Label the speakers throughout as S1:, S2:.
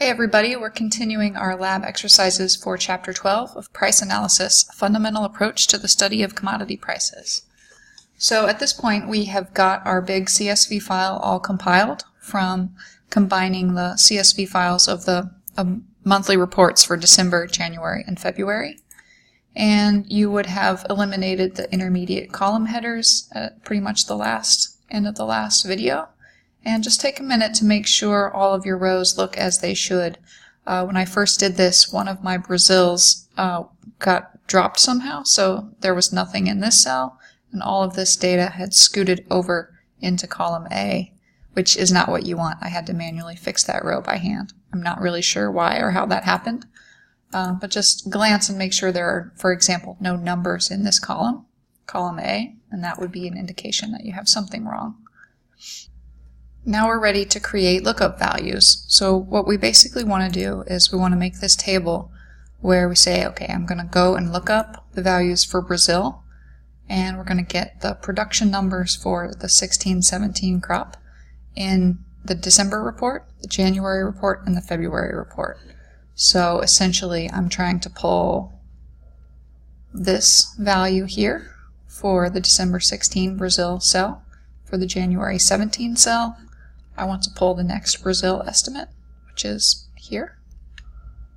S1: Hey everybody, we're continuing our lab exercises for Chapter 12 of Price Analysis, a fundamental approach to the study of commodity prices. So at this point we have got our big CSV file all compiled from combining the CSV files of the monthly reports for December, January, and February. And you would have eliminated the intermediate column headers at pretty much the end of the last video. And just take a minute to make sure all of your rows look as they should. When I first did this, one of my Brazils got dropped somehow, so there was nothing in this cell, and all of this data had scooted over into column A, which is not what you want. I had to manually fix that row by hand. I'm not really sure why or how that happened, but just glance and make sure there are, for example, no numbers in this column A, and that would be an indication that you have something wrong. Now we're ready to create lookup values. So what we basically want to do is we want to make this table where we say, okay, I'm going to go and look up the values for Brazil, and we're going to get the production numbers for the 16-17 crop in the December report, the January report, and the February report. So essentially I'm trying to pull this value here for the December 16 Brazil cell. For the January 17 cell, I want to pull the next Brazil estimate, which is here.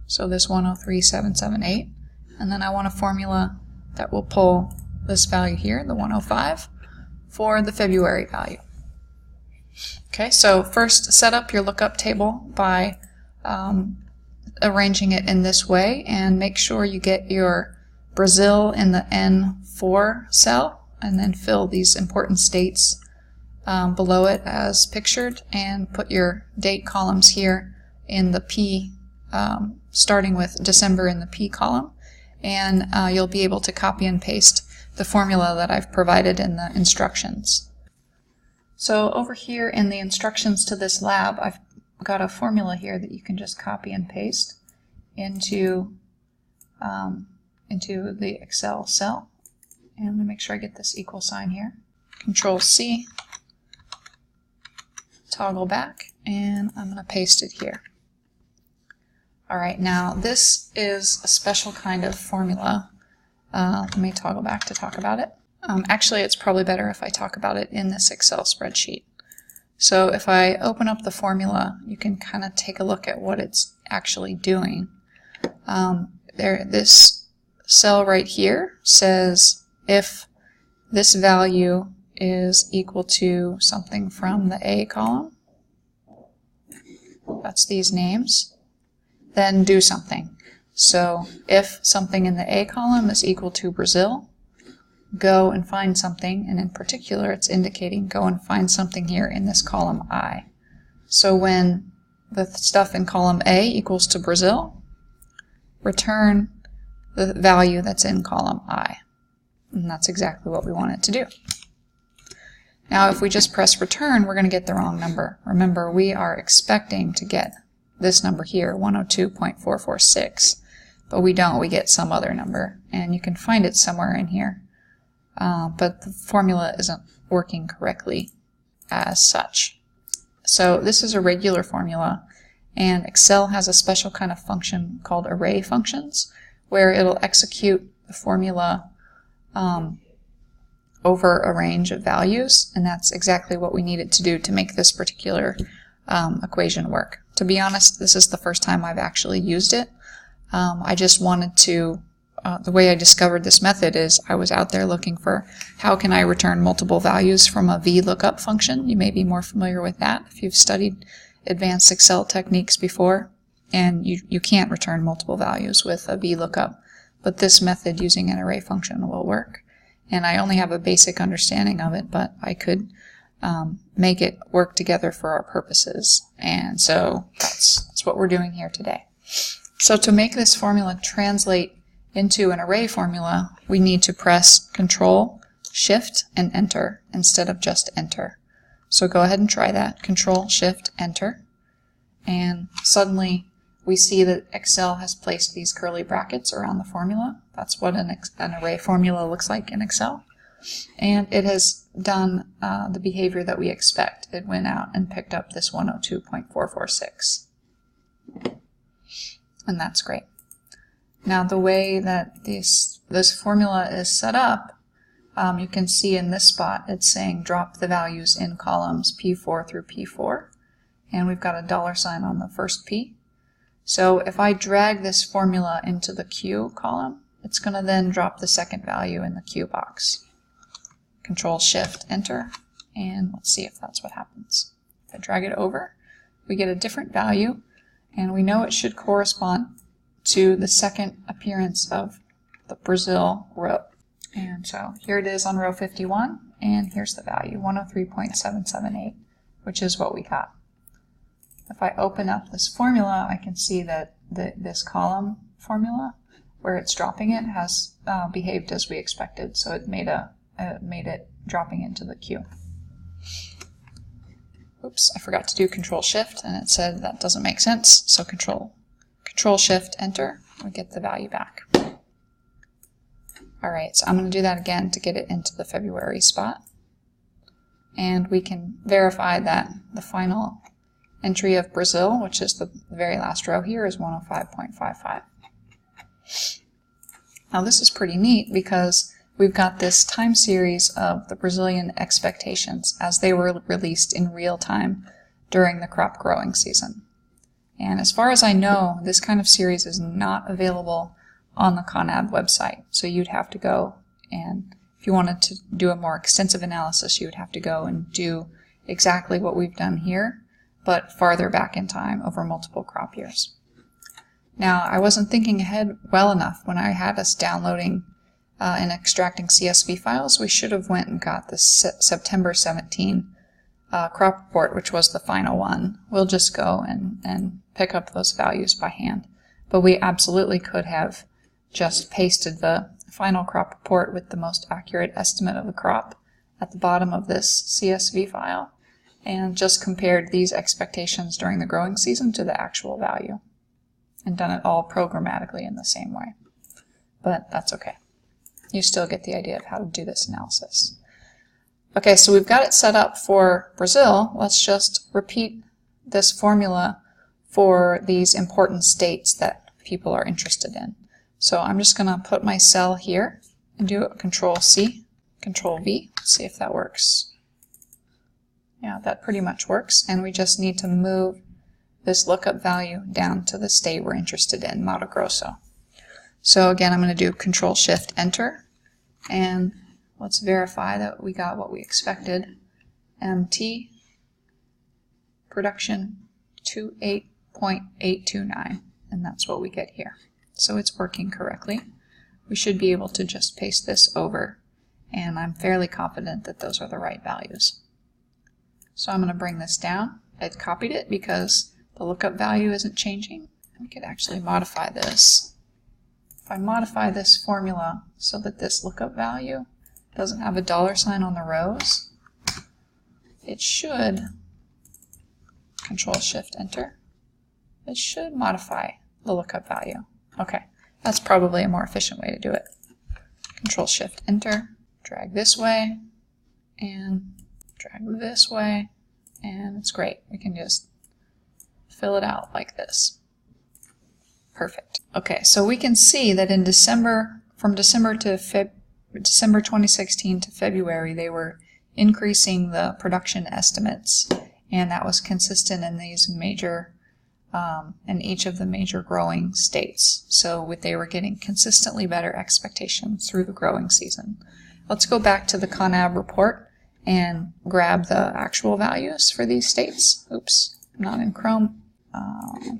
S1: So this 103,778. And then I want a formula that will pull this value here, the 105, for the February value. Okay, so first set up your lookup table by arranging it in this way, and make sure you get your Brazil in the N4 cell, and then fill these important states below it as pictured, and put your date columns here in the P, starting with December in the P column, and you'll be able to copy and paste the formula that I've provided in the instructions. So over here in the instructions to this lab, I've got a formula here that you can just copy and paste into the Excel cell. And let me make sure I get this equal sign here. Control C, toggle back, and I'm going to paste it here. Alright, now this is a special kind of formula. Let me toggle back to talk about it. Actually, it's probably better if I talk about it in this Excel spreadsheet. So if I open up the formula, you can kind of take a look at what it's actually doing. This cell right here says if this value is equal to something from the A column, that's these names, then do something. So if something in the A column is equal to Brazil, go and find something, and in particular it's indicating go and find something here in this column I. So when the stuff in column A equals to Brazil, return the value that's in column I. And that's exactly what we want it to do. Now if we just press return, we're going to get the wrong number. Remember, we are expecting to get this number here, 102.446, but we don't. We get some other number, and you can find it somewhere in here. But the formula isn't working correctly as such. So this is a regular formula, and Excel has a special kind of function called array functions, where it'll execute the formula over a range of values, and that's exactly what we needed to do to make this particular equation work. To be honest, this is the first time I've actually used it. I just wanted to, the way I discovered this method is I was out there looking for how can I return multiple values from a VLOOKUP function. You may be more familiar with that if you've studied advanced Excel techniques before, and you can't return multiple values with a VLOOKUP, but this method using an array function will work. And I only have a basic understanding of it, but I could make it work together for our purposes. And so that's what we're doing here today. So to make this formula translate into an array formula, we need to press Control, Shift, and Enter instead of just Enter. So go ahead and try that. Control, Shift, Enter. And suddenly we see that Excel has placed these curly brackets around the formula. That's what an array formula looks like in Excel. And it has done the behavior that we expect. It went out and picked up this 102.446. And that's great. Now the way that this formula is set up, you can see in this spot it's saying drop the values in columns P4 through P4. And we've got a $sign on the first P. So if I drag this formula into the Q column, it's going to then drop the second value in the Q box. Control-Shift-Enter, and let's see if that's what happens. If I drag it over, we get a different value, and we know it should correspond to the second appearance of the Brazil row. And so here it is on row 51, and here's the value, 103.778, which is what we got. If I open up this formula, I can see that this column formula, where it's dropping it, has behaved as we expected. So it made it dropping into the queue. Oops, I forgot to do Control-Shift, and it said that doesn't make sense. So Control-Shift-Enter, we get the value back. All right, so I'm going to do that again to get it into the February spot. And we can verify that the final entry of Brazil, which is the very last row here, is 105.55. Now this is pretty neat because we've got this time series of the Brazilian expectations as they were released in real time during the crop growing season. And as far as I know, this kind of series is not available on the CONAB website. So you'd have to go, and if you wanted to do a more extensive analysis, you would have to go and do exactly what we've done here, but farther back in time over multiple crop years. Now, I wasn't thinking ahead well enough when I had us downloading and extracting CSV files. We should have went and got the September 17 crop report, which was the final one. We'll just go and pick up those values by hand. But we absolutely could have just pasted the final crop report with the most accurate estimate of the crop at the bottom of this CSV file and just compared these expectations during the growing season to the actual value and done it all programmatically in the same way. But that's okay. You still get the idea of how to do this analysis. Okay, so we've got it set up for Brazil. Let's just repeat this formula for these important states that people are interested in. So I'm just going to put my cell here and do a Control-C, Control-V, see if that works. Yeah, that pretty much works, and we just need to move this lookup value down to the state we're interested in, Mato Grosso. So again, I'm going to do Control-Shift-Enter, and let's verify that we got what we expected. MT, production 28.829, and that's what we get here. So it's working correctly. We should be able to just paste this over, and I'm fairly confident that those are the right values. So I'm going to bring this down. I copied it because the lookup value isn't changing. We could actually modify this. If I modify this formula so that this lookup value doesn't have a $sign on the rows, it should, Control-Shift-Enter, it should modify the lookup value. Okay, that's probably a more efficient way to do it. Control-Shift-Enter, drag this way, and drag this way, and it's great. We can just fill it out like this. Perfect. Okay, so we can see that in December, from December 2016 to February, they were increasing the production estimates, and that was consistent in these major in each of the major growing states. So they were getting consistently better expectations through the growing season. Let's go back to the CONAB report and grab the actual values for these states. Oops, I'm not in Chrome.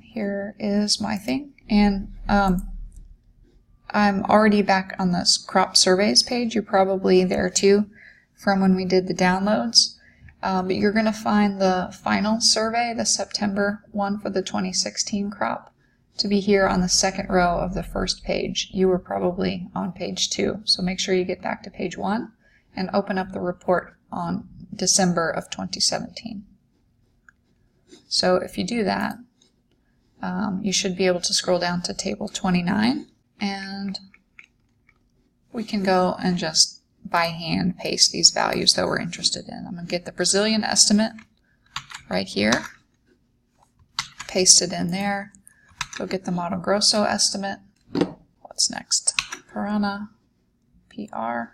S1: Here is my thing. And I'm already back on this crop surveys page. You're probably there too from when we did the downloads. But you're going to find the final survey, the September one for the 2016 crop, to be here on the second row of the first page. You were probably on page 2, so make sure you get back to page 1 and open up the report on December of 2017. So if you do that, you should be able to scroll down to table 29, and we can go and just by hand paste these values that we're interested in. I'm going to get the Brazilian estimate right here, paste it in there. Go get the Mato Grosso estimate. What's next? Parana, PR.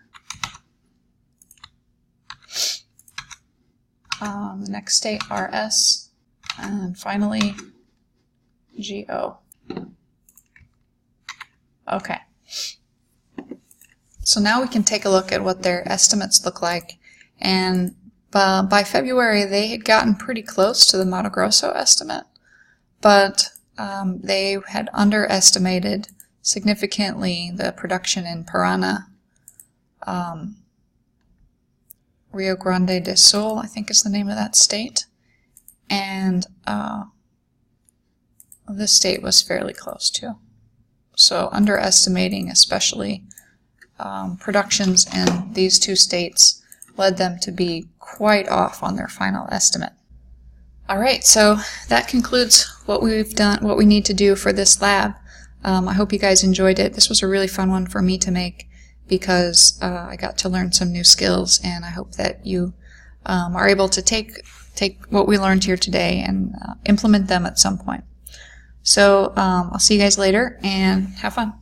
S1: The next state, RS. And finally, GO. Okay. So now we can take a look at what their estimates look like. And by February, they had gotten pretty close to the Mato Grosso estimate, but they had underestimated significantly the production in Parana. Rio Grande do Sul, I think is the name of that state. And this state was fairly close too. So underestimating especially productions in these two states led them to be quite off on their final estimate. Alright, so that concludes what we've done, what we need to do for this lab. I hope you guys enjoyed it. This was a really fun one for me to make because I got to learn some new skills, and I hope that you are able to take what we learned here today and implement them at some point. So I'll see you guys later, and have fun.